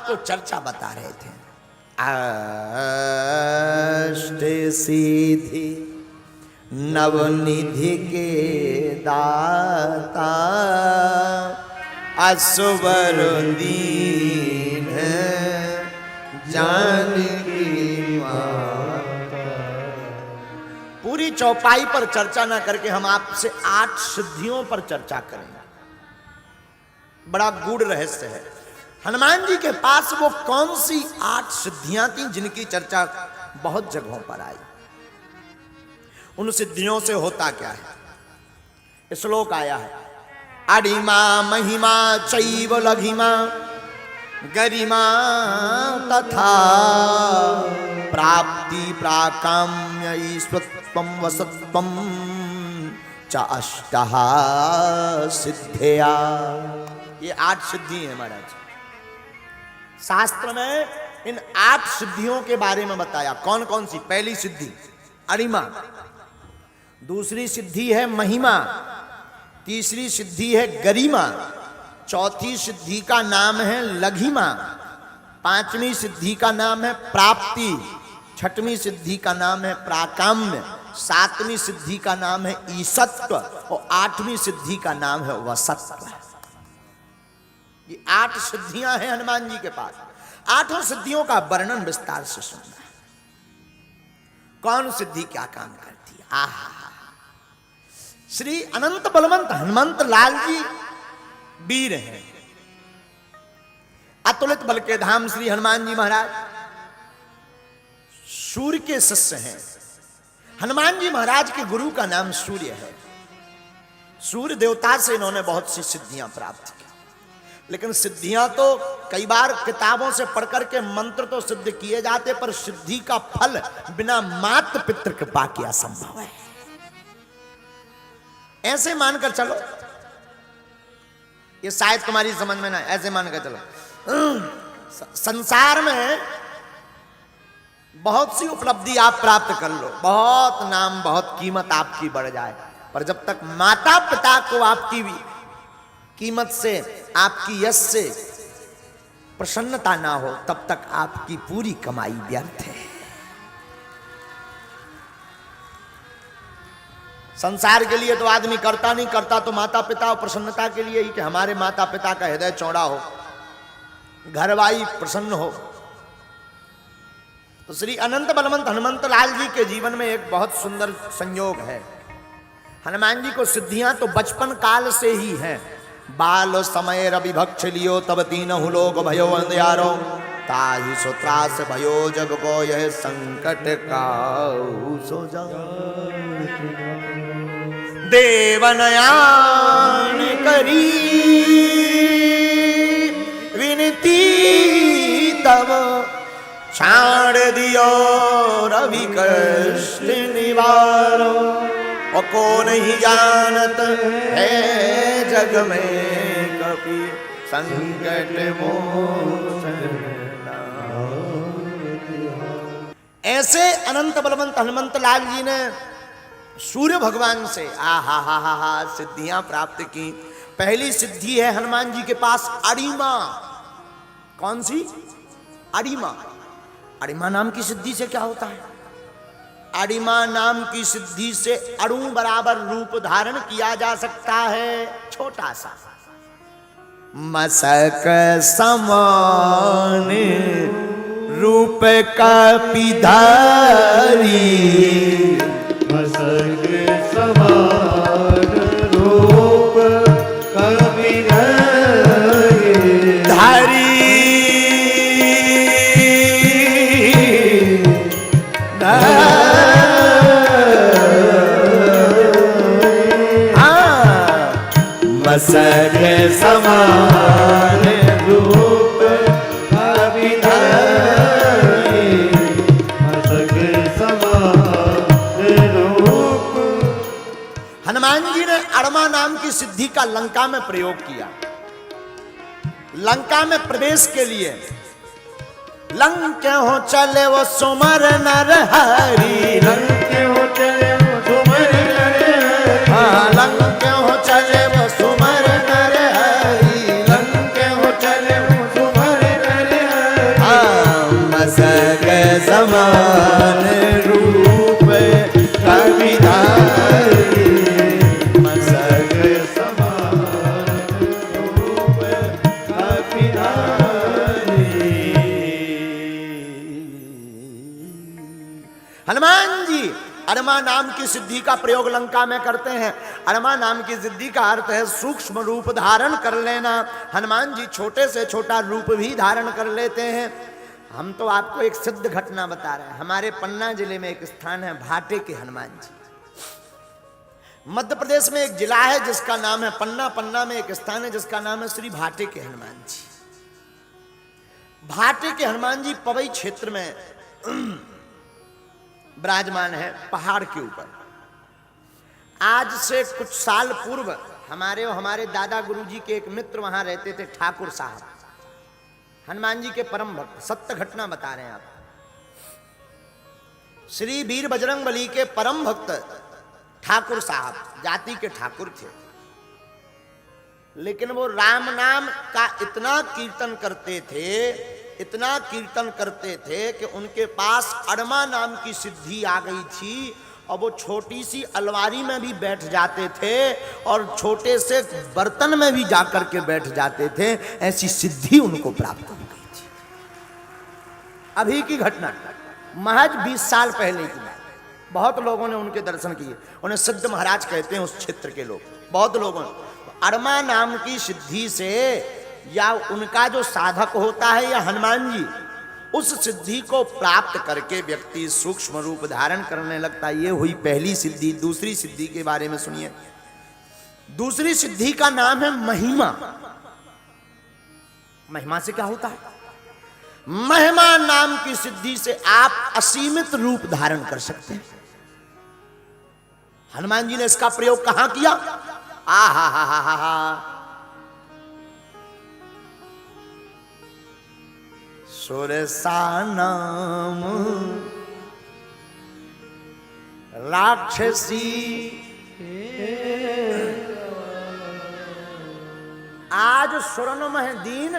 आपको चर्चा बता रहे थे। अष्ट सिद्धि नवनिधि के दाता असवर दीन जानकी माता। पूरी चौपाई पर चर्चा ना करके हम आपसे 8 सिद्धियों पर चर्चा करेंगे। बड़ा गूढ़ रहस्य है। हनुमान जी के पास वो कौन सी 8 सिद्धियां थी जिनकी चर्चा बहुत जगहों पर आई। उन सिद्धियों से होता क्या है। श्लोक आया है, अडिमा महिमा चैव लघिमा गरिमा तथा प्राप्ति प्राकाम्य ईश्वत्वं वसत्वं च अष्टः सिद्धिया। ये 8 सिद्धि है महाराज। शास्त्र में इन 8 सिद्धियों के बारे में बताया। कौन कौन सी? पहली सिद्धि अरिमा, दूसरी सिद्धि है महिमा, तीसरी सिद्धि है गरिमा, चौथी सिद्धि का नाम है लघिमा, पांचवी सिद्धि का नाम है प्राप्ति, छठवीं सिद्धि का नाम है प्राकाम्य, सातवीं सिद्धि का नाम है ईसत्व और 8वीं सिद्धि का नाम है वसत्व। ये 8 सिद्धियां हैं हनुमान जी के पास। 8 सिद्धियों का वर्णन विस्तार से सुनना है। कौन सिद्धि क्या काम करती है। आहा, श्री अनंत बलवंत हनुमंत लाल जी वीर हैं। अतुलित बल के धाम श्री हनुमान जी महाराज सूर्य के शिष्य हैं। हनुमान जी महाराज के गुरु का नाम सूर्य है। सूर्य देवता से इन्होंने बहुत सी सिद्धियां प्राप्त की। लेकिन सिद्धियां तो कई बार किताबों से पढ़कर के मंत्र तो सिद्ध किए जाते, पर सिद्धि का फल बिना मात पितृ कृपा के असंभव है। ऐसे मानकर चलो, ये शायद तुम्हारी समझ में ना, ऐसे मानकर चलो संसार में बहुत सी उपलब्धि आप प्राप्त कर लो, बहुत नाम बहुत कीमत आपकी बढ़ जाए, पर जब तक माता पिता को आपकी कीमत से, आपकी यश से प्रसन्नता ना हो, तब तक आपकी पूरी कमाई व्यर्थ है। संसार के लिए तो आदमी करता नहीं, करता तो माता पिता और प्रसन्नता के लिए ही कि हमारे माता पिता का हृदय चौड़ा हो, घरवाई प्रसन्न हो। तो श्री अनंत बलवंत हनुमंत लाल जी के जीवन में एक बहुत सुंदर संयोग है। हनुमान जी को सिद्धियां तो बचपन काल से ही हैं। बाल समय रविभक्ष लियो तब तीनहु लोक भयो अंधियारो, ताहि सो त्रास भयो जग को यह संकट काहू सो जाए। देवनयान करी विनती तब, छाड़ दियो रवि कष्ट निवारो। और को नहीं जानत है जग में कपि संकट मोचन। ऐसे अनंत बलवंत हनुमंत लाल जी ने सूर्य भगवान से सिद्धियां प्राप्त की। पहली सिद्धि है हनुमान जी के पास अरिमा। कौन सी? अरिमा। अरिमा नाम की सिद्धि से क्या होता है? अरिमा नाम की सिद्धि से अणु बराबर रूप धारण किया जा सकता है, छोटा सा। मसक समान रूप का पिधारी, मसक समान रूप का पिधारी, धारी मसक समान रूप अभिधारी, मसक समान रूप। हनुमान जी ने अरमा नाम की सिद्धि का लंका में प्रयोग किया। लंका में प्रवेश के लिए लंक हो चले वो सुमर नर हरी, लंक हो चले वो सुमर नर हरी, लंक हो चले वो सुमर नर हरी, लंक हो चले वो सुमर नर अरमा नाम की सिद्धि का प्रयोग लंका में करते हैं। अरमा नाम की सिद्धि का अर्थ है सूक्ष्म रूप धारण कर लेना। हनुमान जी छोटे से छोटा रूप भी धारण कर लेते हैं। हम तो आपको एक सिद्ध घटना बता रहे हैं। हमारे पन्ना जिले में एक स्थान है भाटे के हनुमान जी। मध्य प्रदेश में एक जिला है जिसका नाम है पन्ना। पन्ना में एक स्थान है जिसका नाम है श्री भाटे के हनुमान जी। भाटे के हनुमान जी पवई क्षेत्र में विराजमान है, पहाड़ के ऊपर। आज से कुछ साल पूर्व हमारे दादा गुरुजी के एक मित्र वहां रहते थे, ठाकुर साहब, हनुमान जी के परम भक्त। सत्य घटना बता रहे हैं आप। श्री वीर बजरंगबली के परम भक्त ठाकुर साहब जाति के ठाकुर थे, लेकिन वो राम नाम का इतना कीर्तन करते थे कि उनके पास अरमा नाम की सिद्धि आ गई थी। और वो छोटी सी अलमारी में भी बैठ जाते थे और छोटे से बर्तन में भी जाकर के बैठ जाते थे। ऐसी सिद्धि उनको प्राप्त हो गई थी। अभी की घटना, महज 20 साल पहले की बात। बहुत लोगों ने उनके दर्शन किए। उन्हें सिद्ध महाराज कहते हैं उस क्षेत्र के लोग। बहुत लोगों ने अरमा नाम की सिद्धि से, या उनका जो साधक होता है या हनुमान जी, उस सिद्धि को प्राप्त करके व्यक्ति सूक्ष्म रूप धारण करने लगता है। ये हुई पहली सिद्धि। दूसरी सिद्धि के बारे में सुनिए। दूसरी सिद्धि का नाम है महिमा। महिमा से क्या होता है? महिमा नाम की सिद्धि से आप असीमित रूप धारण कर सकते हैं। हनुमान जी ने इसका प्रयोग कहां किया? आहा, सुरसा नाम राक्षसी, आज सुरनमह दीन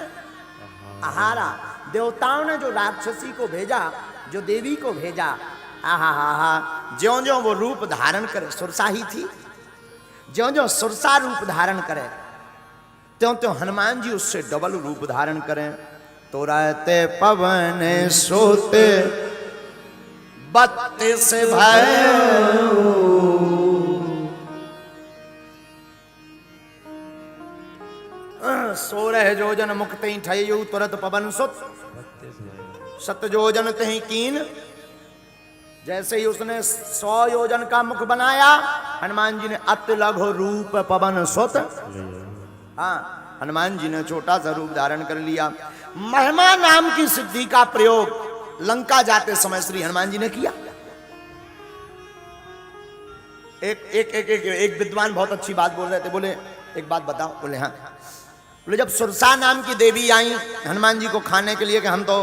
आहारा। देवताओं ने जो राक्षसी को भेजा, जो देवी को भेजा, आहा, ज्यों ज्यों वो रूप धारण करे, सुरसा ही थी, ज्यों ज्यों सुरसा रूप धारण करे त्यों त्यों हनुमान जी उससे डबल रूप धारण करें। तो रहते पवन सोते 32 भय, 16 जोजन मुक्त ठयु तुरत पवन सुत, 7 जोजन तही कीन। जैसे ही उसने 100 योजन का मुख बनाया, हनुमान जी ने अति लघु रूप पवन सुत। हाँ, हनुमान जी ने छोटा सा रूप धारण कर लिया। महिमा नाम की सिद्धि का प्रयोग लंका जाते समय श्री हनुमान जी ने किया। एक विद्वान बहुत अच्छी बात बोल रहे थे। बोले एक बात बताओ। बोले हाँ। बोले जब सुरसा नाम की देवी आई हनुमान जी को खाने के लिए कि हम तो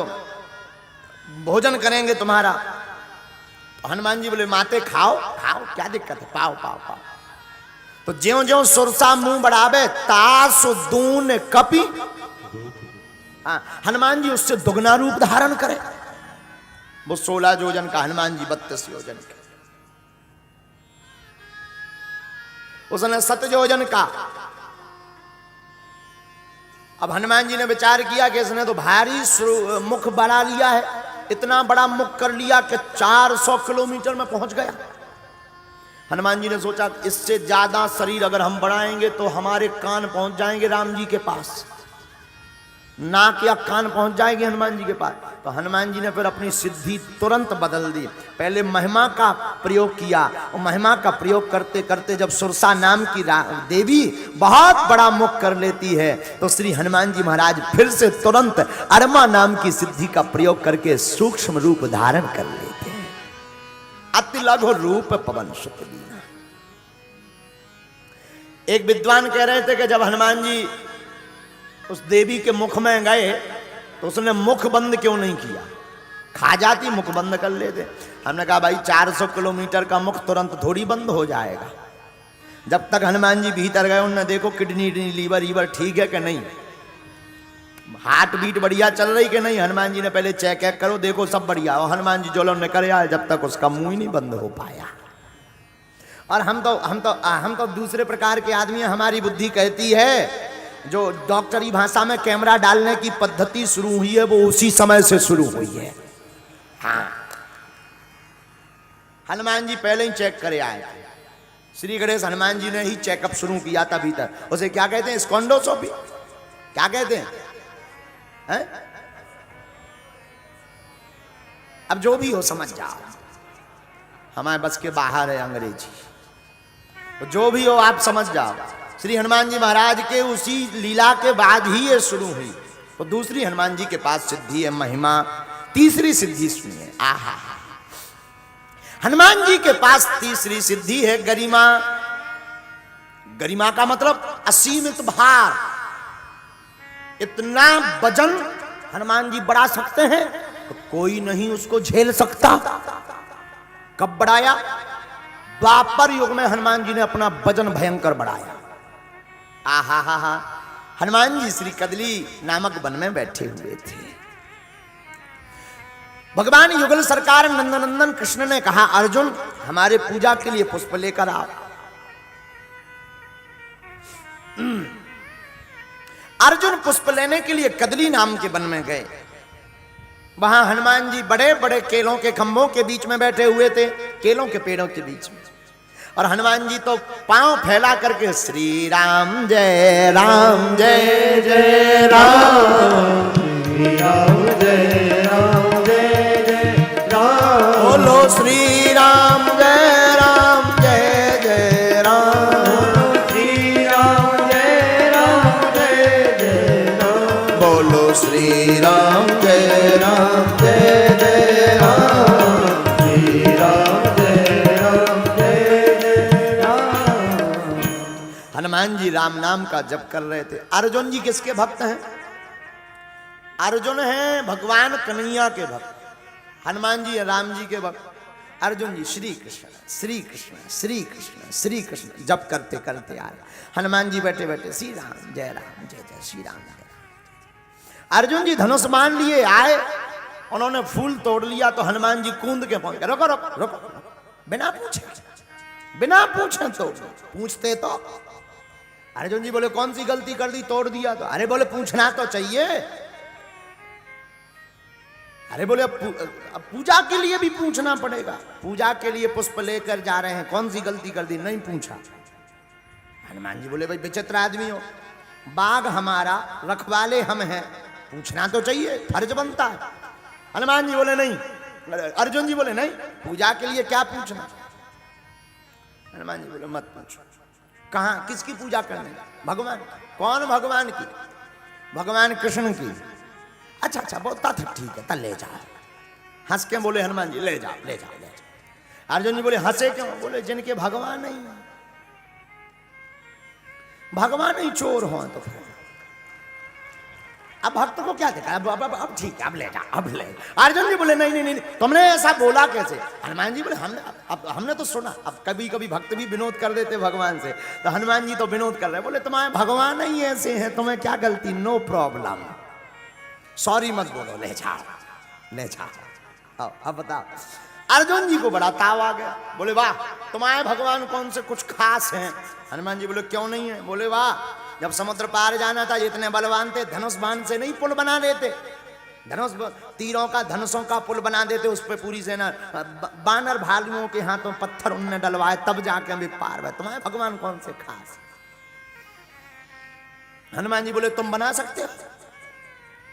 भोजन करेंगे तुम्हारा, तो हनुमान जी बोले माते खाओ खाओ, क्या दिक्कत है, पाओ पाओ पाओ। तो ज्यों ज्यों सुरसा मुंह बढ़ावे तास दून कपि। हाँ, हनुमान जी उससे दुगना रूप धारण करे। वो 16 योजन का, हनुमान जी 32 योजन का। उसने 7 योजन का। अब हनुमान जी ने विचार किया कि इसने तो भारी मुख बढ़ा लिया है, इतना बड़ा मुख कर लिया कि 400 किलोमीटर में पहुंच गया। हनुमान जी ने सोचा इससे ज्यादा शरीर अगर हम बढ़ाएंगे तो हमारे कान पहुंच जाएंगे राम जी के पास, नाक या कान पहुंच जाएंगे हनुमान जी के पास। तो हनुमान जी ने फिर अपनी सिद्धि तुरंत बदल दी। पहले महिमा का प्रयोग किया और महिमा का प्रयोग करते करते जब सुरसा नाम की देवी बहुत बड़ा मुख कर लेती है तो श्री हनुमान जी महाराज फिर से तुरंत अरमा नाम की सिद्धि का प्रयोग करके सूक्ष्म रूप धारण कर लेते हैं। अति लघु रूप पवन सुत लीना। एक विद्वान कह रहे थे कि जब हनुमान जी उस देवी के मुख में गए तो उसने मुख बंद क्यों नहीं किया? खा जाती, मुख बंद कर लेते। हमने कहा भाई 400 किलोमीटर का मुख तुरंत थोड़ी बंद हो जाएगा। जब तक हनुमान जी भीतर गए उन्होंने देखो किडनी लीवर ईवर ठीक है कि नहीं, हार्ट बीट बढ़िया चल रही कि नहीं। हनुमान जी ने पहले चेक करो, देखो सब बढ़िया। और हनुमान जी जो ने कर आए जब तक उसका मुंह ही नहीं बंद हो पाया। और हम तो दूसरे प्रकार के आदमी, हमारी बुद्धि कहती है जो डॉक्टरी भाषा में कैमरा डालने की पद्धति शुरू हुई है वो उसी समय से शुरू हुई है। हाँ, हनुमान जी पहले ही चेक करे आए थे। श्री गणेश हनुमान जी ने ही चेकअप शुरू किया था भीतर। उसे क्या कहते हैं? स्कॉन्डोस्कोपी। क्या कहते हैं? अब जो भी हो समझ जाओ, हमारे बस के बाहर है अंग्रेजी, तो जो भी हो आप समझ जाओ। श्री हनुमान जी महाराज के उसी लीला के बाद ही ये शुरू हुई। तो दूसरी हनुमान जी के पास सिद्धि है, महिमा। तीसरी सिद्धि सुनिए। आहा, हनुमान जी के पास तीसरी सिद्धि है गरिमा। गरिमा का मतलब असीमित भार। इतना वजन हनुमान जी बढ़ा सकते हैं तो कोई नहीं उसको झेल सकता। कब बढ़ाया? द्वापर युग में हनुमान जी ने अपना वजन भयंकर बढ़ाया। आहा हा हा। हनुमान जी श्री कदली नामक वन में बैठे हुए थे। भगवान युगल सरकार नंदनंदन कृष्ण ने कहा, अर्जुन हमारे पूजा के लिए पुष्प लेकर आओ। अर्जुन पुष्प लेने के लिए कदली नाम के वन में गए। वहां हनुमान जी बड़े बड़े केलों के खंभों के बीच में बैठे हुए थे, केलों के पेड़ों के बीच में। और हनुमान जी तो पांव फैला करके श्री राम जय राम जय जय राम, श्री राम जय राम जय जय राम, बोलो श्री राम जय राम जय जय राम, श्री राम जय राम जय जय राम, बोलो श्री राम जय राम जय जय राम, श्री राम जय राम जय जय राम। हनुमान जी राम नाम का जप कर रहे थे। अर्जुन जी किसके भक्त हैं? अर्जुन है भगवान कन्हैया के भक्त, हनुमान जी राम जी के भक्त। अर्जुन जी श्री कृष्ण श्री कृष्ण श्री कृष्ण श्री कृष्ण जप करते करते आ रहे। हनुमान जी बैठे बैठे श्री राम जय जय श्री राम जय राम। अर्जुन जी धनुष बाण लिए आए, उन्होंने फूल तोड़ लिया तो हनुमान जी कूद के पहुंच गए। रोको रोको रोको, बिना पूछे, बिना पूछे तो पूछते तो। अर्जुन जी बोले कौन सी गलती कर दी, तोड़ दिया तो? अरे बोले पूछना तो चाहिए। अरे बोले अब पूजा के लिए भी पूछना पड़ेगा। पूजा के लिए पुष्प लेकर जा रहे हैं, कौन सी गलती कर दी? नहीं पूछा। हनुमान जी बोले भाई विचित्र आदमी हो, बाघ हमारा, रखवाले हम हैं, पूछना तो चाहिए, फर्ज बनता है। हनुमान जी बोले नहीं, अर्जुन जी बोले नहीं, पूजा के लिए क्या पूछना। हनुमान जी बोले मत पूछो। कहां किसकी पूजा करनी? भगवान। कौन भगवान की? भगवान कृष्ण की। अच्छा अच्छा बोलता था, ठीक है, तब ले जाओ। हंस के बोले हनुमान जी ले जाओ ले जाओ ले जाओ। अर्जुन जी बोले हंसे क्यों? बोले जिनके भगवान नहीं, भगवान ही चोर हो तो फिर अब भक्त को क्या देखा? अब ठीक है, अब ले जाओ, अब ले। अर्जुन जी बोले नहीं नहीं नहीं, तुमने ऐसा बोला कैसे? हनुमान जी बोले हमने तो सुना। अब कभी कभी भक्त भी विनोद कर देते भगवान से, तो हनुमान जी तो विनोद कर रहे। बोले तुम्हारे भगवान ही ऐसे हैं, तुम्हें क्या गलती? नो प्रॉब्लम, सॉरी मत बोलो, ले जाओ ले जाओ। अब बताओ। अर्जुन जी को बड़ा ताव आ गया। बोले वाह, तुम्हारे भगवान कौन से कुछ खास हैं? हनुमान जी बोले क्यों नहीं है? बोले वाह, जब समुद्र पार जाना था इतने बलवान थे, धनुष बाण से नहीं पुल बना देते, धनुष तीरों का धनुषों का पुल बना देते, उस पर पूरी सेना, बानर भालुओं के हाथों पत्थर उनने डलवाए, तब जाके भी पार हुए। तुम्हारे भगवान कौन से खास? हनुमान जी बोले तुम बना सकते हो?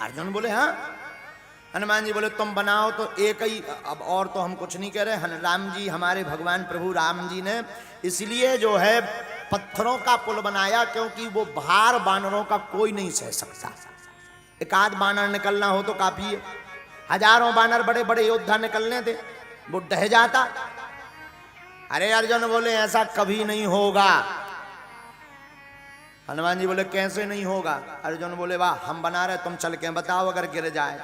अर्जुन बोले हाँ। हनुमान जी बोले तुम बनाओ तो एक ही, अब और तो हम कुछ नहीं कह रहे। राम जी, हमारे भगवान प्रभु राम जी ने इसलिए जो है पत्थरों का पुल बनाया, क्योंकि वो भार बानरों का कोई नहीं सह सकता। एक आध बानर निकलना हो तो काफी है, हजारों बानर बड़े बड़े योद्धा निकलने थे, वो ढह जाता। अरे अर्जुन बोले ऐसा कभी नहीं होगा। हनुमान जी बोले कैसे नहीं होगा? अर्जुन बोले वाह, हम बना रहे, तुम चल के बताओ अगर गिर जाए।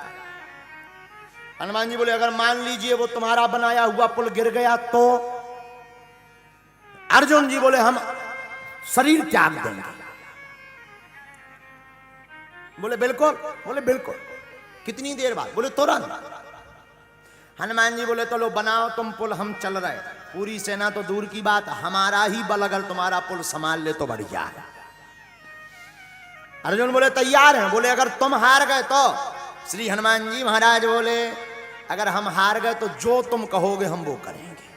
हनुमान जी बोले अगर मान लीजिए वो तुम्हारा बनाया हुआ पुल गिर गया तो? अर्जुन जी बोले हम शरीर त्याग देंगे। बोले बिल्कुल? बोले बिल्कुल। कितनी देर बाद? बोले तुरंत। हनुमान जी बोले तो लो बनाओ तुम पुल, हम चल रहे। पूरी सेना तो दूर की बात, हमारा ही बल अगर तुम्हारा पुल संभाल ले तो बढ़िया है। अर्जुन बोले तैयार हैं। बोले अगर तुम हार गए तो? श्री हनुमान जी महाराज बोले अगर हम हार गए तो जो तुम कहोगे हम वो करेंगे।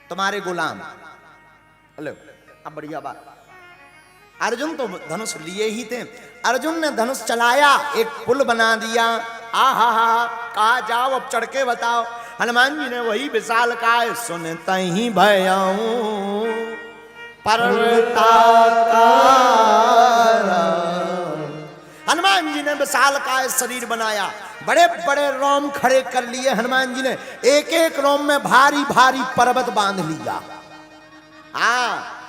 तुम्हारे गुलाम। लो अब बढ़िया बात। अर्जुन तो धनुष लिए ही थे। अर्जुन ने धनुष चलाया, एक पुल बना दिया। आहा हा, कहा जाओ अब चढ़ के बताओ। हनुमान जी ने वही विशाल काय सुनता ही भयाऊं पर्वताकार। हनुमान जी ने विशाल काय शरीर बनाया, बड़े बड़े रोम खड़े कर लिए। हनुमान जी ने एक एक रोम में भारी भारी पर्वत बांध लिया।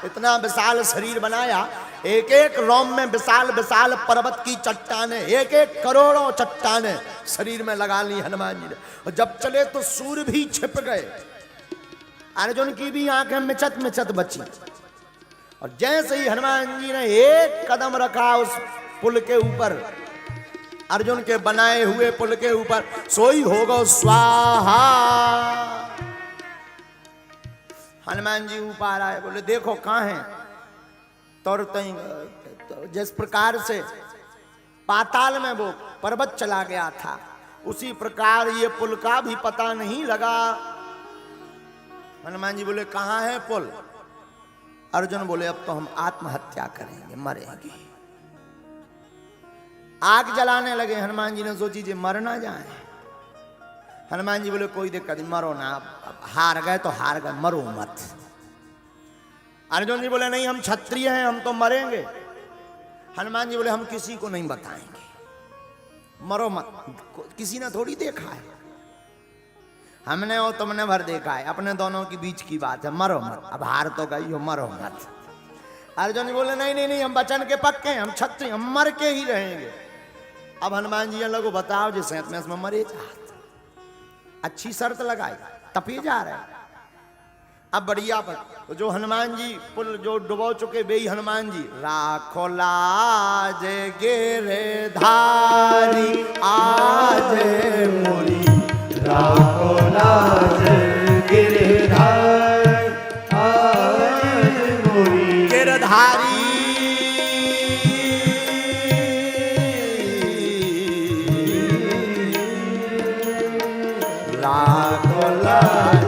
इतना विशाल शरीर बनाया, एक एक रोम में विशाल विशाल पर्वत की चट्टानें, एक एक करोड़ों चट्टानें शरीर में लगा ली हनुमान जी ने। और जब चले तो सूर्य भी छिप गए, अर्जुन की भी आंखें मिचत मिचत बची। और जैसे ही हनुमान जी ने एक कदम रखा उस पुल के ऊपर, अर्जुन के बनाए हुए पुल के ऊपर, सोई होगा स्वाहा। हनुमान जी ऊपर आए, बोले देखो कहां है। तो जिस प्रकार से पाताल में वो पर्वत चला गया था, उसी प्रकार ये पुल का भी पता नहीं लगा। हनुमान जी बोले कहां है पुल। अर्जुन बोले अब तो हम आत्महत्या करेंगे, मरेंगे। आग जलाने लगे। हनुमान जी ने सोची जी मर ना जाए। हनुमान जी बोले कोई दिक्कत नहीं, मरो ना, अब हार गए तो हार गए, मरो मत। अर्जुन जी बोले नहीं हम क्षत्रिय हैं, हम तो मरेंगे। हनुमान जी बोले हम किसी को नहीं बताएंगे, मरो मत। किसी ने थोड़ी देखा है, हमने और तुमने भर देखा है, अपने दोनों के बीच की बात है, मरो मत। अब हार तो गई हो, मरो मत। अर्जुन जी बोले नहीं नहीं नहीं, हम वचन के पक्के हैं, हम क्षत्रिय, हम मर के ही रहेंगे। अब हनुमान जी लोगों बताओ जिसे में इसमें मरे जात, अच्छी शर्त लगाई, तपे जा रहे। अब बढ़िया पर तो जो हनुमान जी पुल जो डुबो चुके बेई हनुमान जी, राखो लाज गिरधारी आज मोरी, राखो लाज गिरधारी आज मोरी, गिरधारी राखो लाज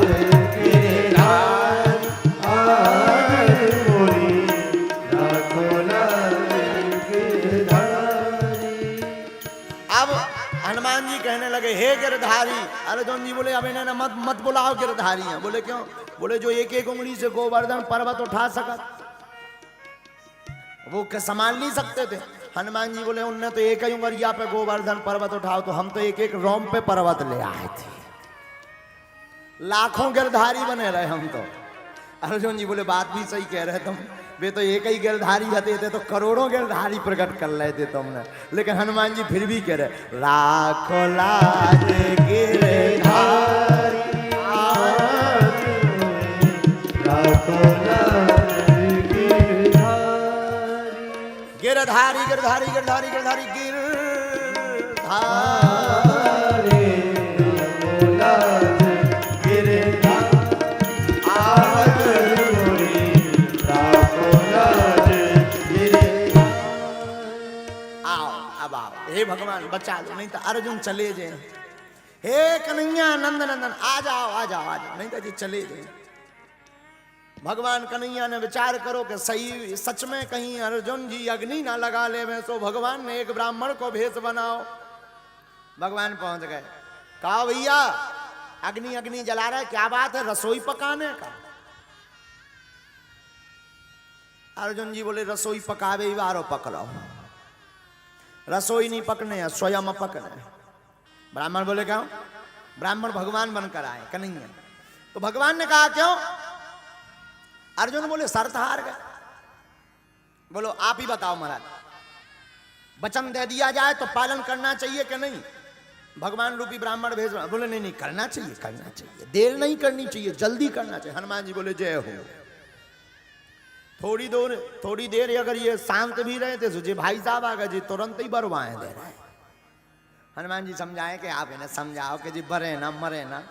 कहने लगे हे गिरधारी। अर्जुन जी बोले अब इन्हें मत मत बुलाओ गिरधारी हैं। बोले क्यों। बोले जो एक एक उंगली से गोवर्धन पर्वत उठा सका वो संभाल नहीं सकते थे। हनुमान जी बोले उनने तो एक ही उंगलिया पे गोवर्धन पर्वत उठाओ, तो हम तो एक एक रोम पे पर्वत ले आए थे, लाखों गिरधारी बने रहे हम तो। अर्जुन जी बोले बात भी सही कह रहे तुम, वे तो एक ही गिरधारी रहते थे तो करोड़ों गिरधारी प्रकट कर लेते तुमने। लेकिन हनुमान जी फिर भी कह रहे राखो लाज गिरधारी, राखो लाज गिरधारी गिरधारी, गिरधारी गिरधारी गिरधारी गिरधारी, राखो लाज गिरधारी आज मोरी, राखो लाज गिरधारी। आओ अब आओ, हे भगवान बचा लो, नहीं तो अर्जुन चले जाए। हे कन्हैया नंद नंदन आ जाओ आ जाओ आ जाओ, नहीं तो जी चले जाए। भगवान कन्हैया ने विचार करो कि सही सच में कहीं अर्जुन जी अग्नि ना लगा ले में, तो भगवान ने एक ब्राह्मण को भेष बनाओ। भगवान पहुंच गए, कहा भैया अग्नि अग्नि जला रहा है, क्या बात है, रसोई पकाने का। अर्जुन जी बोले रसोई पकावे बारो पकड़ो, रसोई नहीं पकने स्वयं पकने। ब्राह्मण बोले क्यों। ब्राह्मण भगवान बनकर आए कन्हैया। तो भगवान ने कहा क्यों। अर्जुन बोले शर्त हार गए। बोलो आप ही बताओ महाराज, वचन दे दिया जाए तो पालन करना चाहिए कि नहीं। भगवान रूपी ब्राह्मण भेज। बोले नहीं नहीं करना चाहिए, करना चाहिए, देर नहीं करनी चाहिए, जल्दी करना चाहिए। हनुमान जी बोले जय हो। थोड़ी देर अगर ये शांत भी रहे थे सोचे भाई साहब आ गए जी, तुरंत ही बरवाएं दे रहे। हनुमान जी समझाए कि आप इन्हें समझाओ कि जी बरे ना मरे ना।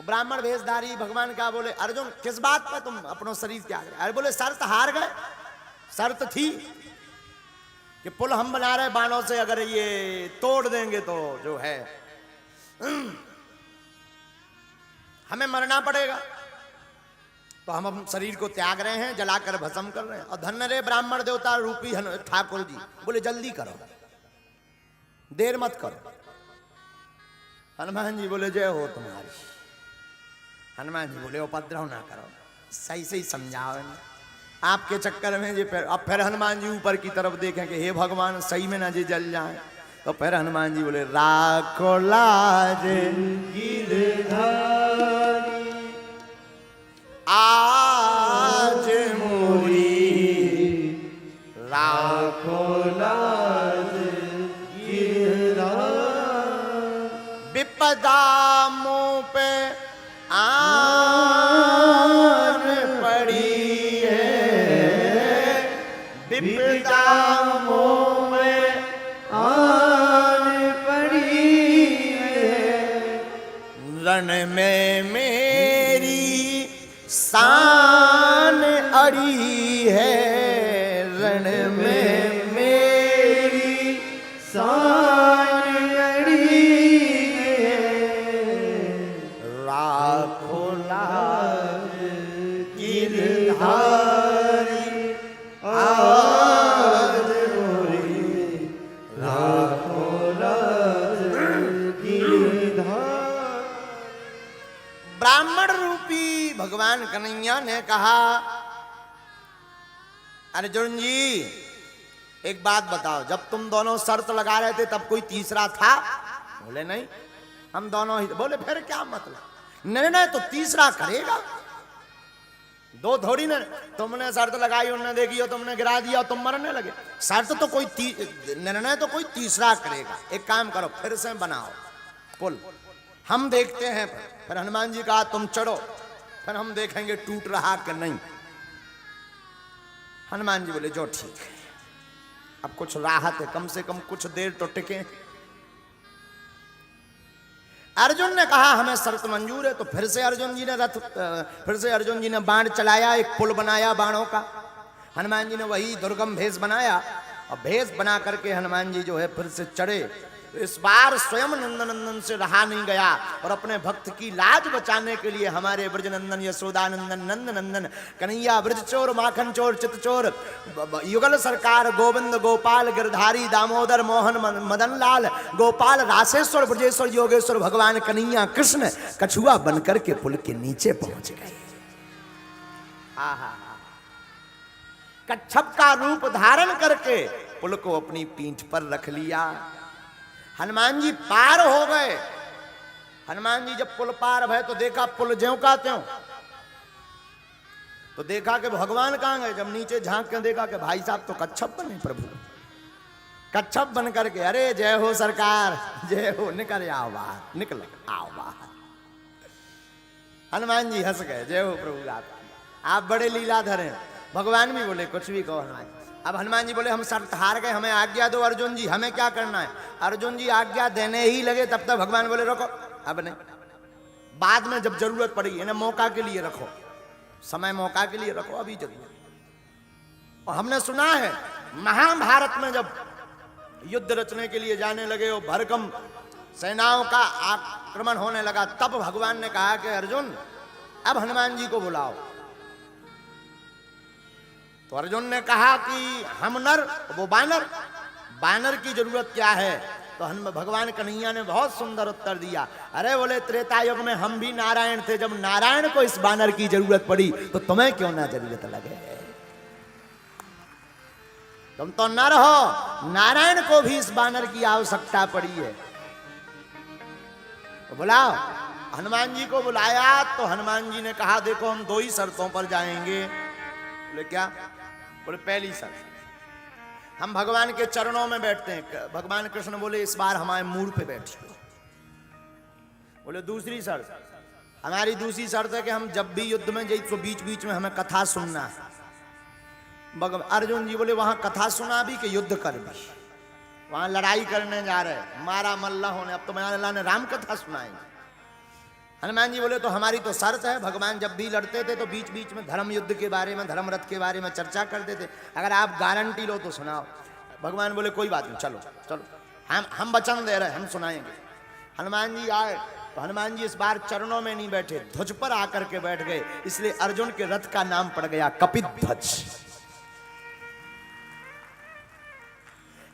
ब्राह्मण भेषधारी भगवान क्या बोले अर्जुन किस बात पर तुम अपना शरीर त्याग रहे। अरे बोले शर्त हार गए। शर्त थी कि पुल हम बना रहे बाणों से, अगर ये तोड़ देंगे तो जो है हमें मरना पड़ेगा। तो हम शरीर को त्याग रहे हैं, जलाकर भस्म कर रहे हैं। और धन्य रे ब्राह्मण देवता रूपी ठाकुर जी बोले जल्दी करो, देर मत करो। हनुमान जी बोले जय हो तुम्हारी। हनुमान जी बोले उपद्रव ना करो, सही सही समझाओ इन्हें। आपके चक्कर में जी अब फिर हनुमान जी ऊपर की तरफ देखें कि हे भगवान सही में ना जी जल जाए। तो फिर हनुमान जी बोले राखो लाज गिरधारी आज मोरी राखो लाज गिरधारी विपदा मुँह पे आन पड़ी है, विपदा मुँह में आन पड़ी है, रण में मेरी शान अड़ी है, रण में मेरी शान अड़ी है, राखो लाज गिरधारी आज मोरी राखो लाज गिरधारी। ब्राह्मण रूपी भगवान कन्हैया ने कहा अर्जुन जी एक बात बताओ, जब तुम दोनों शर्त लगा रहे थे तब कोई तीसरा था? बोले नहीं, हम दोनों ही। बोले फिर क्या मतलब, निर्णय तो तीसरा करेगा। दो थोड़ी ना, तुमने शर्त लगाई उन्होंने देखी और तुमने गिरा दिया और तुम मरने लगे। शर्त तो कोई निर्णय तो कोई तीसरा करेगा। एक काम करो फिर से बनाओ पुल, हम देखते हैं। फिर हनुमान जी कहा तुम चढ़ो, फिर हम देखेंगे टूट रहा कि नहीं। हनुमान जी बोले जो ठीक है, अब कुछ राहत है, कम से कम कुछ देर तो टिके। अर्जुन ने कहा हमें शर्त मंजूर है। तो फिर से अर्जुन जी ने बाण चलाया, एक पुल बनाया बाणों का। हनुमान जी ने वही दुर्गम भेष बनाया और भेष बना करके हनुमान जी जो है फिर से चढ़े। तो इस बार स्वयं नंदन से रहा नहीं गया और अपने भक्त की लाज बचाने के लिए हमारे ब्रजनंदन यशोदानंदन नंद नंदन कन्हैया ब्रज चोर माखन चोर चित चोर युगल सरकार गोविंद गोपाल गिरधारी दामोदर मोहन मदन लाल गोपाल रासेश्वर ब्रजेश्वर योगेश्वर भगवान कन्हैया कृष्ण कछुआ बनकर के पुल के नीचे पहुंच गए। कच्छप का रूप धारण करके पुल को अपनी पीठ पर रख लिया। हनुमान जी पार हो गए। हनुमान जी जब पुल पार भय तो देखा पुल ज्यों का त्यों। तो देखा कि भगवान कहां गए। जब नीचे झांक के देखा कि भाई साहब तो कच्छप बने प्रभु, कच्छप बन करके अरे जय हो सरकार जय हो, निकल आओ बाहर, निकल आओ बाहर। हनुमान जी हंस गए, जय हो प्रभु आप बड़े लीलाधर हैं। भगवान भी बोले कुछ भी कहो हनुमान। अब हनुमान जी बोले हम शर्त हार गए, हमें आज्ञा दो अर्जुन जी, हमें क्या करना है। अर्जुन जी आज्ञा देने ही लगे तब तक भगवान बोले रुको, अब नहीं, बाद में जब जरूरत पड़ेगी, इन्हें मौका के लिए रखो, समय मौका के लिए रखो, अभी जरूरत। और हमने सुना है महाभारत में जब युद्ध रचने के लिए जाने लगे और भरकम सेनाओं का आक्रमण होने लगा, तब भगवान ने कहा कि अर्जुन अब हनुमान जी को बुलाओ। तो अर्जुन ने कहा कि हम नर वो बानर, बानर की जरूरत क्या है। तो हम भगवान कन्हैया ने बहुत सुंदर उत्तर दिया। अरे बोले त्रेता युग में हम भी नारायण थे, जब नारायण को इस बानर की जरूरत पड़ी तो तुम्हें क्यों ना जरूरत लगे। तुम तो नर हो, नारायण को भी इस बानर की आवश्यकता पड़ी है। तो बुलाओ। हनुमान जी को बुलाया तो हनुमान जी ने कहा देखो हम दो ही शर्तों पर जाएंगे। बोले क्या। बोले पहली शर्त हम भगवान के चरणों में बैठते हैं। भगवान कृष्ण बोले इस बार हमारे मूड पे बैठिए। बोले दूसरी शर्त, हमारी दूसरी शर्त है कि हम जब भी युद्ध में जाए तो बीच बीच में हमें कथा सुनना है। अर्जुन जी बोले वहां कथा सुना भी कि युद्ध कर भी, वहां लड़ाई करने जा रहे, मारा मल्ला होने, अब तो अल्लाह ने राम कथा सुनाएंगे। हनुमान जी बोले तो हमारी तो शर्त है, भगवान जब भी लड़ते थे तो बीच बीच में धर्म युद्ध के बारे में, धर्म रथ के बारे में चर्चा करते थे, अगर आप गारंटी लो तो सुनाओ। भगवान बोले कोई बात नहीं, चलो चलो हम वचन दे रहे, हम सुनाएंगे। हनुमान जी आए, तो हनुमान जी इस बार चरणों में नहीं बैठे, ध्वज पर आकर के बैठ गए, इसलिए अर्जुन के रथ का नाम पड़ गया कपिध्वज।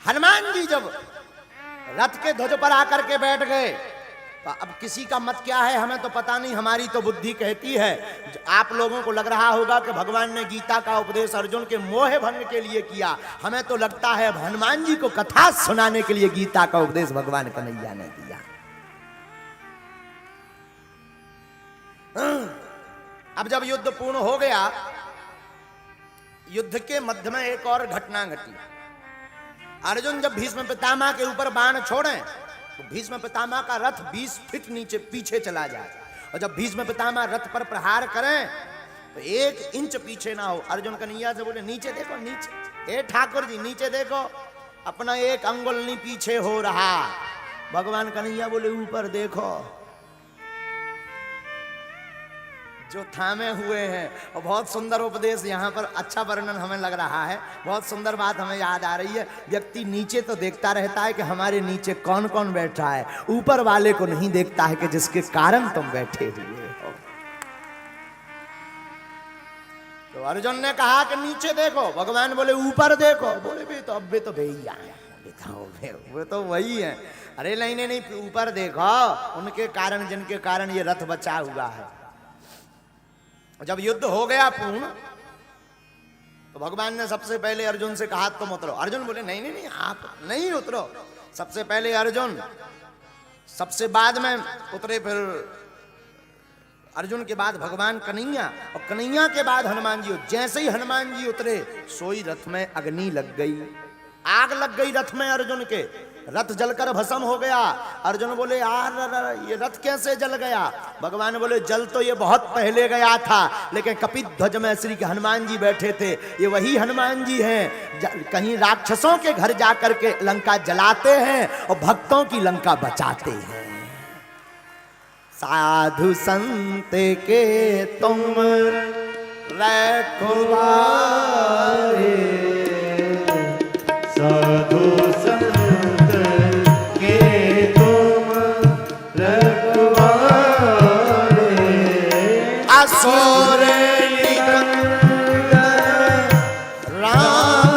हनुमान जी जब रथ के ध्वज पर आकर के बैठ गए, तो अब किसी का मत क्या है हमें तो पता नहीं, हमारी तो बुद्धि कहती है, आप लोगों को लग रहा होगा कि भगवान ने गीता का उपदेश अर्जुन के मोह भंग के लिए किया, हमें तो लगता है हनुमान जी को कथा सुनाने के लिए गीता का उपदेश भगवान कन्हैया ने दिया। अब जब युद्ध पूर्ण हो गया, युद्ध के मध्य में एक और घटना घटी। अर्जुन जब भीष्म पितामह के ऊपर बाण छोड़े तो भीष्म पितामह का रथ 20 फीट नीचे पीछे चला जाए, और जब भीष्म पितामह रथ पर प्रहार करें तो 1 इंच पीछे ना हो। अर्जुन कन्हैया से बोले नीचे देखो, नीचे, ए ठाकुर जी नीचे देखो, अपना 1 अंगुल नहीं पीछे हो रहा। भगवान कन्हैया बोले ऊपर देखो, जो थामे हुए हैं। और बहुत सुंदर उपदेश यहाँ पर, अच्छा वर्णन हमें लग रहा है, बहुत सुंदर बात हमें याद आ रही है। व्यक्ति नीचे तो देखता रहता है कि हमारे नीचे कौन कौन बैठा है, ऊपर वाले को नहीं देखता है कि जिसके कारण तुम बैठे हुए हो। तो अर्जुन ने कहा कि नीचे देखो, भगवान बोले ऊपर देखो। बोले भी तो अब भी तो भैया वो तो वही है। अरे नहीं नहीं नहीं, ऊपर देखो, उनके कारण जिनके कारण ये रथ बचा हुआ है। जब युद्ध हो गया पूर्ण, तो भगवान ने सबसे पहले अर्जुन से कहा तुम उतरो। अर्जुन बोले नहीं नहीं नहीं, आप नहीं उतरो। सबसे पहले अर्जुन, सबसे बाद में उतरे, फिर अर्जुन के बाद भगवान कन्हैया, और कन्हैया के बाद हनुमान जी। जैसे ही हनुमान जी उतरे, सोई रथ में अग्नि लग गई, आग लग गई रथ में। अर्जुन के रथ जलकर भस्म हो गया। अर्जुन बोले यार ये रथ कैसे जल गया? भगवान बोले जल तो ये बहुत पहले गया था, लेकिन कपिध्वज में श्री हनुमान जी बैठे थे। ये वही हनुमान जी हैं, कहीं राक्षसों के घर जाकर के लंका जलाते हैं और भक्तों की लंका बचाते हैं। साधु संत के तुम रखवारे, साधु संत के तुम रखवारे, असुर निकंदन राम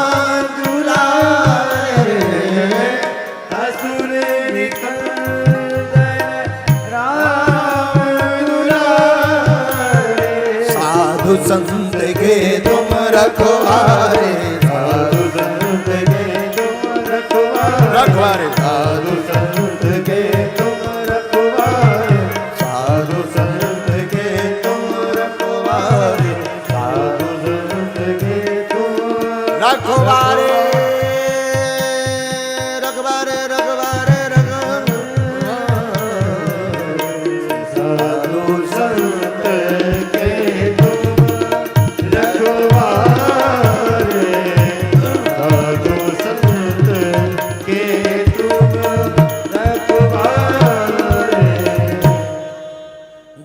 दुलारे, असुर निकंदन राम दुलारे, साधु संत के तुम रखवारे, साधु संत के तुम रखवारे, साधु संत के तुम रखवारे, साधु संत के तुम रखवारे, साधु संत के तुम रखवारे रखवारे रखवारे साधु संत के तुम रखवारे, साधु संत के तुम रखवारे।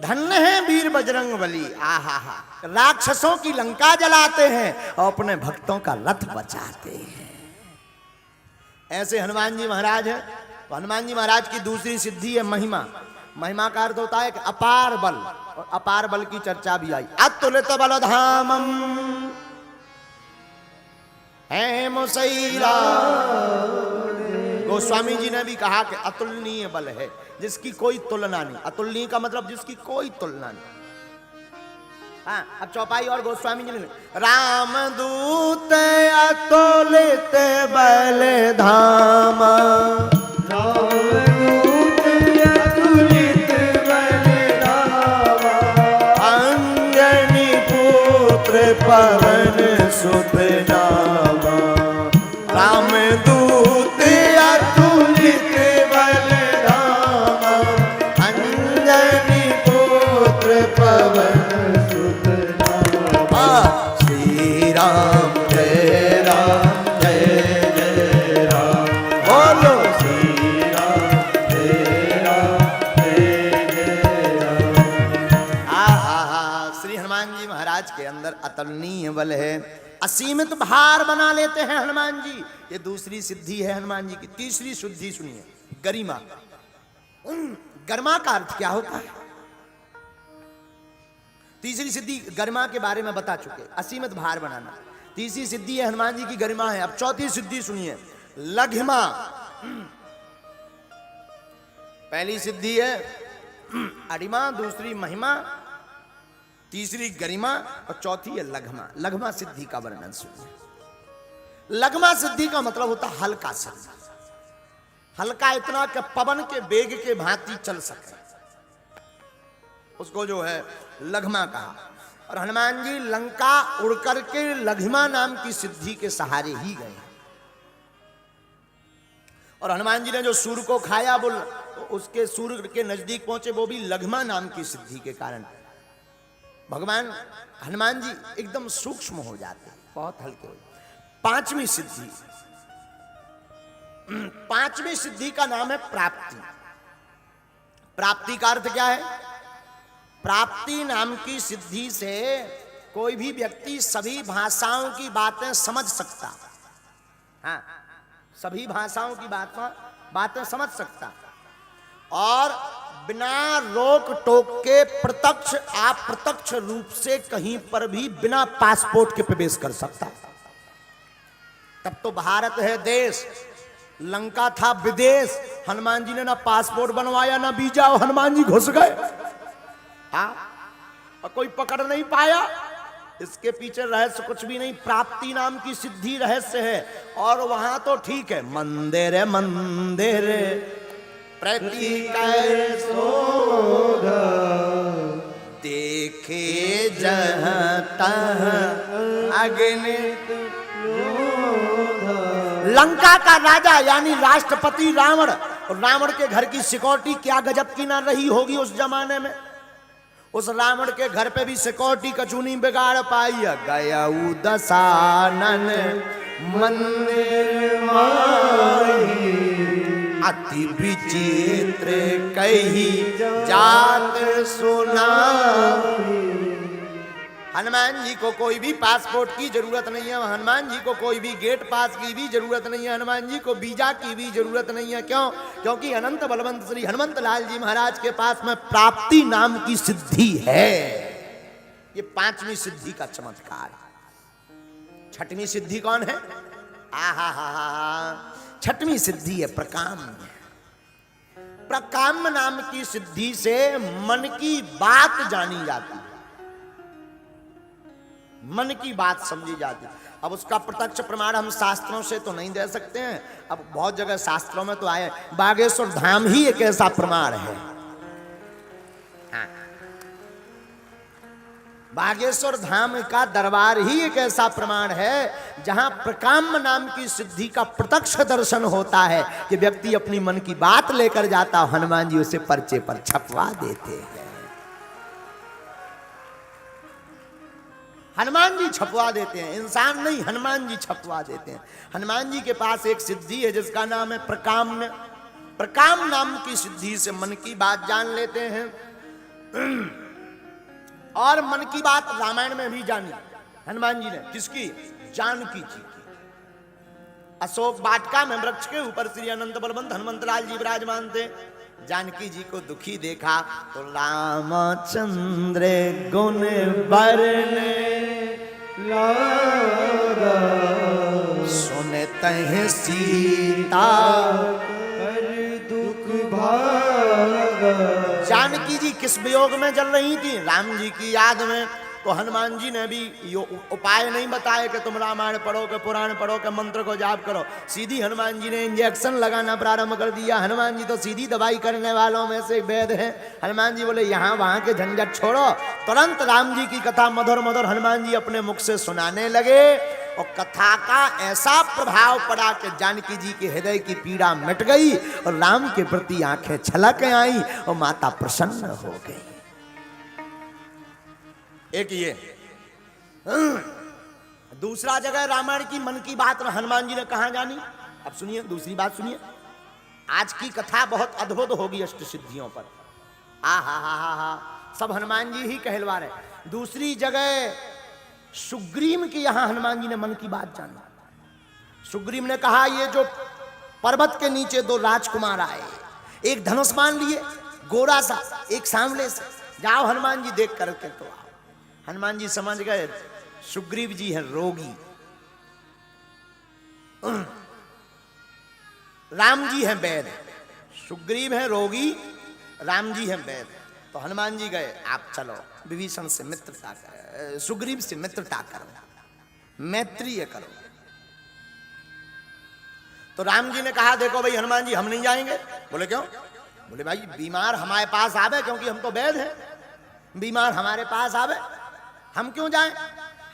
धन्य है वीर बजरंग बली, आहा हा, राक्षसों की लंका जलाते हैं और अपने भक्तों का रथ बचाते हैं। ऐसे हनुमान जी महाराज हैं। तो हनुमान जी महाराज की दूसरी सिद्धि है महिमा। महिमा का अर्थ होता है कि अपार बल, और अपार बल की चर्चा भी आई। अतुलित बलधामम है मुसैला। गोस्वामी जी ने भी कहा कि अतुलनीय बल है, जिसकी कोई तुलना नहीं। अतुलनीय का मतलब जिसकी कोई तुलना नहीं। हाँ, अब चौपाई और गोस्वामी जी ने, रामदूत अतुलित बलधाम, रामदूत अतुलित बलधामा, अंजनी पुत्र पवन सुत नामा। रामदूत अतुलित बलधामा, अंजनी पुत्र पवन सुत नामा। श्री राम जय राम जय जय राम, बोलो श्री राम जय राम जय जय राम। आहा, श्री हनुमान जी महाराज के अंदर अतुलनीय बल है। असीमित भार बना लेते हैं हनुमान जी। ये दूसरी सिद्धि है हनुमान जी की। तीसरी सिद्धि सुनिए, गरिमा। गरिमा का अर्थ क्या होता है? तीसरी सिद्धि गरिमा के बारे में बता चुके, असीमित भार बनाना। तीसरी सिद्धि है हनुमान जी की गरिमा है। अब चौथी सिद्धि सुनिए, लघिमा। पहली सिद्धि है अरिमा, दूसरी महिमा, तीसरी गरिमा और चौथी है लघमा। लघमा सिद्धि का वर्णन सुनिए। लघमा सिद्धि का मतलब होता है हल्का सिद्धि। हल्का इतना कि पवन के वेग के भांति चल सके, उसको जो है लघमा कहा। और हनुमान जी लंका उड़ करके लघिमा नाम की सिद्धि के सहारे ही गए। और हनुमान जी ने जो सूर्य को खाया, वो उसके सूर्य के नजदीक पहुंचे, वो भी लघिमा नाम की सिद्धि के कारण। भगवान हनुमान जी एकदम सूक्ष्म हो जाते, बहुत हल्के हो। पांचवी सिद्धि, पांचवी सिद्धि का नाम है प्राप्ति। प्राप्ति का अर्थ क्या है? प्राप्ति नाम की सिद्धि से कोई भी व्यक्ति सभी भाषाओं की बातें समझ सकता। हाँ, सभी भाषाओं की बातें समझ सकता और बिना रोक टोक के प्रत्यक्ष अप्रत्यक्ष रूप से कहीं पर भी बिना पासपोर्ट के प्रवेश कर सकता। तब तो भारत है देश, लंका था विदेश। हनुमान जी ने ना पासपोर्ट बनवाया ना वीजा, और हनुमान जी घुस गए। हाँ, और कोई पकड़ नहीं पाया। इसके पीछे रहस्य कुछ भी नहीं, प्राप्ति नाम की सिद्धि रहस्य है। और वहां तो ठीक है, मंदिर है मंदिर प्रतीक देखे जहाँ तहाँ अग्नि। लंका का राजा यानी राष्ट्रपति रावण, और रावण के घर की सिक्योरिटी क्या गजब की ना रही होगी उस जमाने में। उस रावण के घर पे भी सिक्योरिटी कचूनी बिगाड़ पाई है। गया दशानन मंदिर माही, अति विचित्र कही जात सुना। हनुमान जी को कोई भी पासपोर्ट की जरूरत नहीं है, हनुमान जी को कोई भी गेट पास की भी जरूरत नहीं है, हनुमान जी को वीजा की भी जरूरत नहीं है। क्यों? क्योंकि अनंत बलवंत श्री हनुमंत लाल जी महाराज के पास में प्राप्ति नाम की सिद्धि है। ये पांचवी सिद्धि का चमत्कार। छठवीं सिद्धि कौन है? आहा हा हा, छठवीं सिद्धि है प्रकाम्य। प्रकाम्य नाम की सिद्धि से मन की बात जानी जाती है, मन की बात समझी जाती। अब उसका प्रत्यक्ष प्रमाण हम शास्त्रों से तो नहीं दे सकते हैं। अब बहुत जगह शास्त्रों में तो आए, बागेश्वर धाम ही एक ऐसा प्रमाण है। हाँ, बागेश्वर धाम का दरबार ही एक ऐसा प्रमाण है जहां प्रकाम्य नाम की सिद्धि का प्रत्यक्ष दर्शन होता है कि व्यक्ति अपनी मन की बात लेकर जाता, हनुमान जी उसे पर्चे पर छपवा देते हैं। हनुमान जी छपवा देते हैं, इंसान नहीं, हनुमान जी छपवा देते हैं। हनुमान जी के पास एक सिद्धि है जिसका नाम है प्रकाम्य। प्रकाम नाम की सिद्धि से मन की बात जान लेते हैं। और मन की बात रामायण में भी जानी हनुमान जी ने। किसकी? जानकी जी की। अशोक वाटिका में वृक्ष के ऊपर श्री अनंत बलवंत हनुमंत लाल जी विराजमान थे। जानकी जी को दुखी देखा तो रामचंद्र गुण बरने लागा, सुनते हैं सीता कर दुख भागा। जानकी जी किस वियोग में जल रही थी? राम जी की याद में। तो हनुमान जी ने भी ये उपाय नहीं बताए कि तुम रामायण पढ़ो के पुराण पढ़ो के मंत्र को जाप करो। सीधी हनुमान जी ने इंजेक्शन लगाना प्रारंभ कर दिया। हनुमान जी तो सीधी दवाई करने वालों में से वेद हैं। हनुमान जी बोले यहाँ वहां के झंझट छोड़ो। तुरंत राम जी की कथा मधुर मधुर हनुमान जी अपने मुख से सुनाने लगे और कथा का ऐसा प्रभाव पड़ा कि जानकी जी के हृदय की पीड़ा मिट गई और राम के प्रति आंखें छलक आई और माता प्रसन्न हो गई। एक ये। दूसरा जगह रामायण की मन की बात हनुमान जी ने कहा जानी। अब सुनिए दूसरी बात सुनिए। आज की कथा बहुत अद्भुत होगी अष्ट सिद्धियों पर। आ हा हा हा हा, सब हनुमान जी ही कहलवा रहे। दूसरी जगह सुग्रीव की यहां हनुमान जी ने मन की बात जानी। सुग्रीव ने कहा ये जो पर्वत के नीचे दो राजकुमार आए, एक धनुष बाण लिए गोरा सा एक सांवले से, जाओ हनुमान जी देख करके तो आओ। हनुमान जी समझ गए सुग्रीव जी हैं रोगी, राम जी हैं वैद्य। सुग्रीव हैं रोगी, राम जी हैं वैद्य। तो हनुमान जी गए, आप चलो विभीषण से मित्रता करो, सुग्रीव से मित्रता करो, मैत्रीय करो। तो राम जी ने कहा देखो भाई हनुमान जी हम नहीं जाएंगे। बोले क्यों? बोले भाई बीमार हमारे पास आवे, क्योंकि हम तो वैद्य हैं, बीमार हमारे पास आवे हम क्यों जाएं?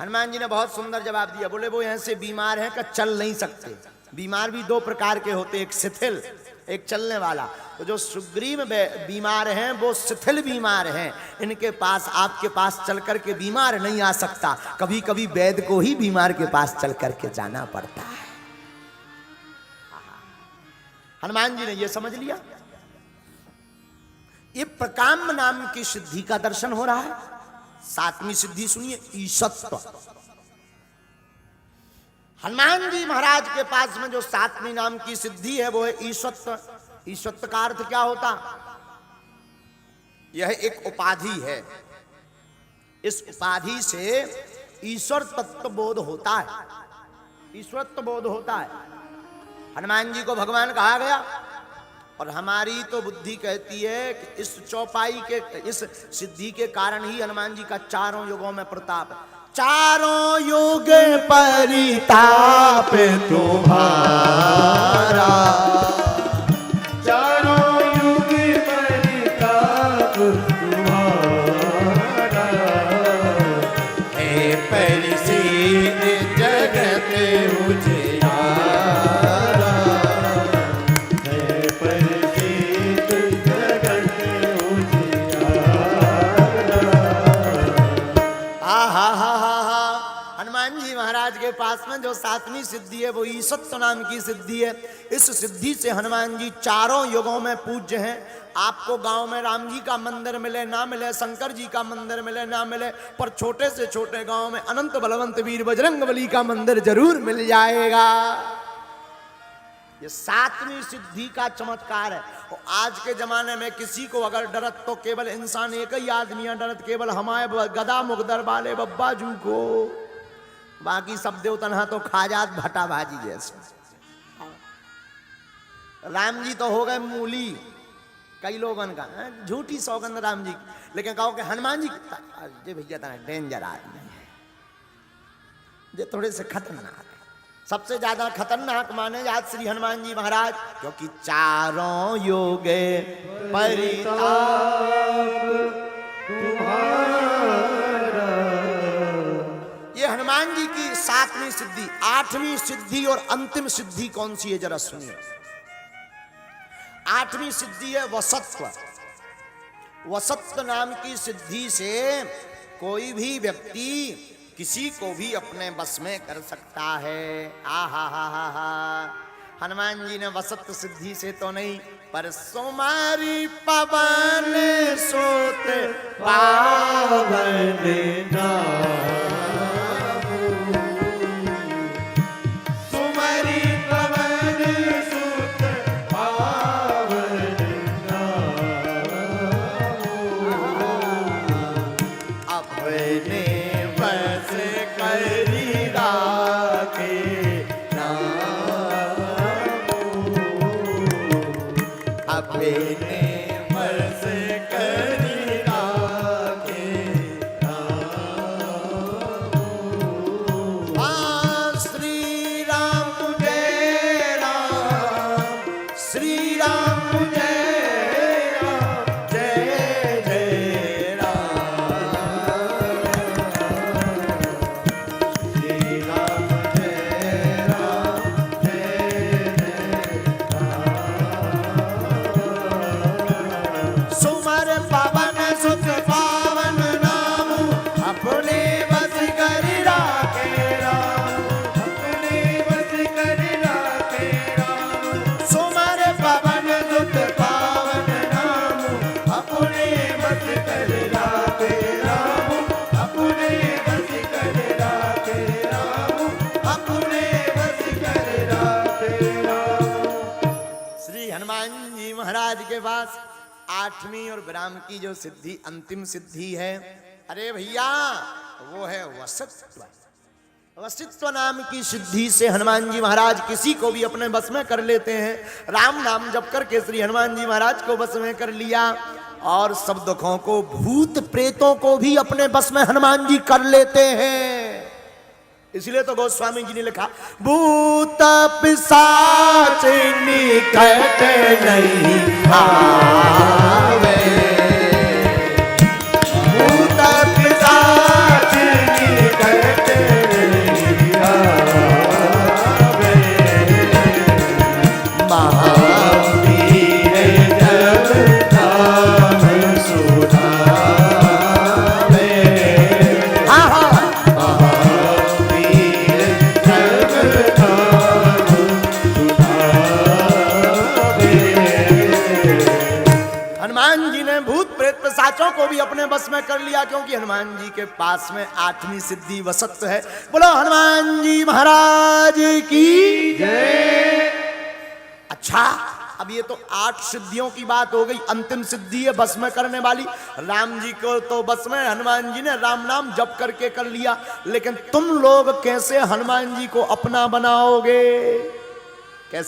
हनुमान जी ने बहुत सुंदर जवाब दिया। बोले वो ऐसे बीमार हैं कि चल नहीं सकते। बीमार भी दो प्रकार के होते, एक शिथिल एक चलने वाला। तो जो सुग्रीव बीमार हैं वो शिथिल बीमार हैं, इनके पास आपके पास चल करके बीमार नहीं आ सकता। कभी कभी वैद्य को ही बीमार के पास चल करके जाना पड़ता है। हनुमान जी ने यह समझ लिया। ये प्रकाम्य नाम की सिद्धि का दर्शन हो रहा है। सातवीं सिद्धि सुनिए, ईशत्व। हनुमान जी महाराज के पास में जो सातवीं नाम की सिद्धि है वो है ईशत्व। ईशत्व का अर्थ क्या होता? यह एक उपाधि है। इस उपाधि से ईश्वर तत्व बोध होता है, ईश्वरत्व बोध होता है। हनुमान जी को भगवान कहा गया, और हमारी तो बुद्धि कहती है कि इस चौपाई के, इस सिद्धि के कारण ही हनुमान जी का चारों युगों में प्रताप है। चारों युग परिताप तुम्हारा, चारों युग परिताप तुम्हारा, हे परिसिद्ध जगत उजियारा, है परिचित जगत उजियारा। आहा हा हा हा। हनुमान जी महाराज के पास में जो सातवीं सिद्धि है वो ईशत्व नाम की सिद्धि है। इस सिद्धि से हनुमान जी चारों युगों में पूज्य हैं। आपको गांव में राम जी का मंदिर मिले ना मिले, शंकर जी का मंदिर मिले ना मिले, पर छोटे से छोटे गांव में अनंत बलवंत वीर बजरंगबली का मंदिर जरूर मिल जाएगा। ये सातवीं सिद्धि का चमत्कार है। और आज के जमाने में किसी को अगर डरत तो केवल इंसान एक ही आदमी है डरत, केवल हमारे गदा मुगदर वाले बब्बा जू को। बाकी सब देवतन तो खाजात भट्टा भाजी जैसे। राम जी तो हो गए मूली कई लोगन का, झूठी सौगंध राम जी की। लेकिन कहो कि हनुमान जी जे भैया तना डेंजर आदमी है, जे थोड़े से खतरनाक। सबसे ज्यादा खतरनाक माने आज श्री हनुमान जी महाराज, क्योंकि चारों युग परिताप तुम्हारा। ये हनुमान जी की सातवीं सिद्धि। आठवीं सिद्धि और अंतिम सिद्धि कौन सी है जरा सुनिए। आठवीं सिद्धि है वसत्व। वसत्व नाम की सिद्धि से कोई भी व्यक्ति किसी को भी अपने बस में कर सकता है। आ हा हा हा हा। हनुमान जी ने वसत्व सिद्धि से तो नहीं, पर सोमारी पवन सोत पावन नाम, सुमरि पवन सुत पावन नाम, अपने बस करी राखे नाम, अपने बस करी राखे नाम। श्री राम जय राम, श्री राम जय राम, जय जय राम। श्री राम जय राम, जय सुमर पवन सुत पावन नाम, अपने बस करी राखे राम, अपने बस कर राखे राम, सुमर पवन सुत पावन नाम, अपने बस कर राखे राम, अपने बस कर राखे राम, अपने बस कर राखे राम। श्री हनुमान जी महाराज के पास आठवीं और विराम की जो सिद्धि अंतिम सिद्धि है, अरे भैया वो है वसत्व। वसित्व नाम की सिद्धि से हनुमान जी महाराज किसी को भी अपने बस में कर लेते हैं। राम नाम जप करके श्री हनुमान जी महाराज को बस में कर लिया और सब दुखों को, भूत प्रेतों को भी अपने बस में हनुमान जी कर लेते हैं। इसलिए तो गोस्वामी जी ने लिखा, भूत पिशाच निकट नहीं आवे, भूत पिशाच निकट नहीं आवे, महावीर जब नाम सुनावे। हाँ हाँ, हनुमान जी ने भूत प्रेत पिशाचों को भी अपने बस में कर लिया, क्योंकि हनुमान जी के पास में आठवीं सिद्धि वसत्व है। बोलो हनुमान जी महाराज की जय। अच्छा, अब ये तो 8 सिद्धियों की बात हो गई। अंतिम सिद्धि है बस में करने वाली। राम जी को तो बस में हनुमान जी ने राम नाम जप करके कर लिया, लेकिन तुम लोग कैसे हनुमान जी को अपना बनाओगे?